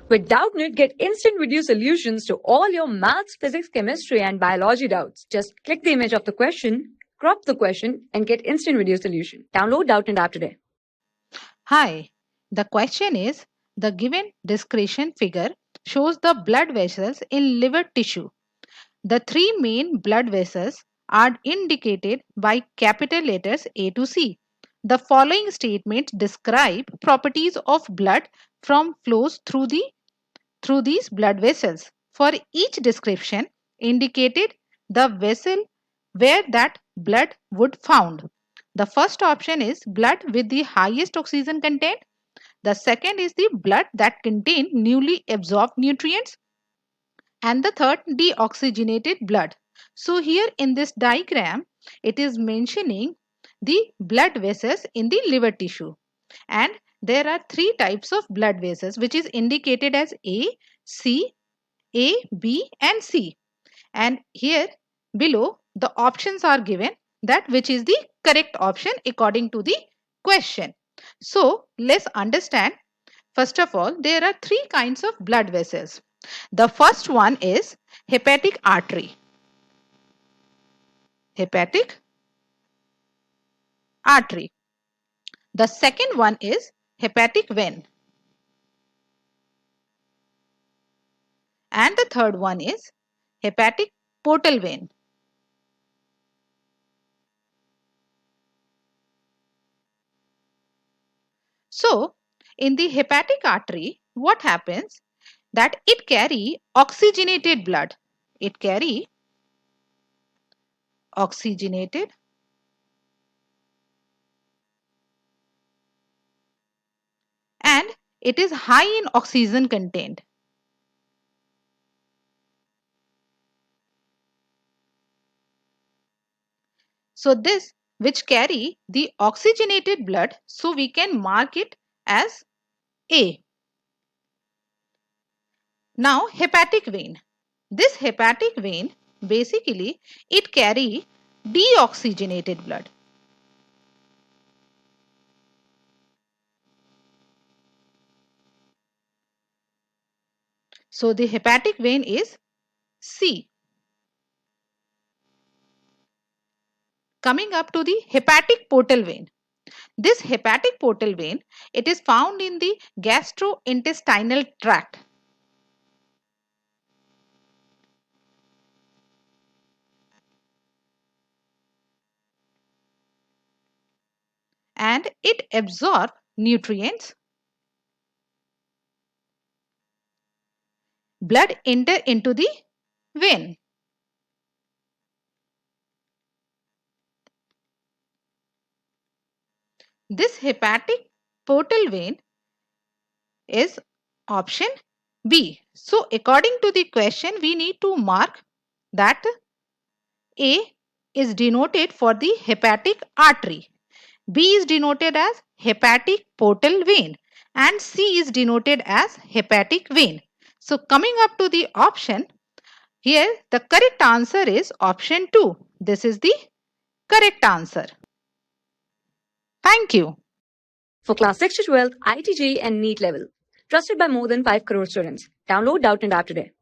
With Doubtnut, get instant video solutions to all your maths, physics, chemistry, and biology doubts. Just click the image of the question, crop the question, and get instant video solution. Download Doubtnut app today. Hi, the question is the given discretion figure shows the blood vessels in liver tissue. The three main blood vessels are indicated by capital letters A to C. The following statements describe properties of blood from flows through these blood vessels. For each description indicated the vessel where that blood would found. The first option is blood with the highest oxygen content. The second is the blood that contain newly absorbed nutrients. And the third, deoxygenated blood. So here in this diagram, it is mentioning the blood vessels in the liver tissue. And there are three types of blood vessels which is indicated as A, C, A, B and C. And here below the options are given that which is the correct option according to the question. So let's understand. First of all, there are three kinds of blood vessels. The first one is hepatic artery. Hepatic artery. The second one is hepatic vein. And the third one is hepatic portal vein. So, in the hepatic artery, what happens? That it carry oxygenated blood. It carry oxygenated and it is high in oxygen content. So this which carry the oxygenated blood, so we can mark it as A. Now hepatic vein. This hepatic vein basically it carry deoxygenated blood. So the hepatic vein is C. Coming up to the hepatic portal vein. This hepatic portal vein, it is found in the gastrointestinal tract. And it absorbs nutrients. Blood enter into the vein. This hepatic portal vein is option B. So according to the question, we need to mark that A is denoted for the hepatic artery, B is denoted as hepatic portal vein and C is denoted as hepatic vein. So coming up to the option, here the correct answer is option 2. This is the correct answer. Thank you. For class 6 to 12, IIT JEE and NEET level. Trusted by more than 5 crore students. Download Doubtnut app today.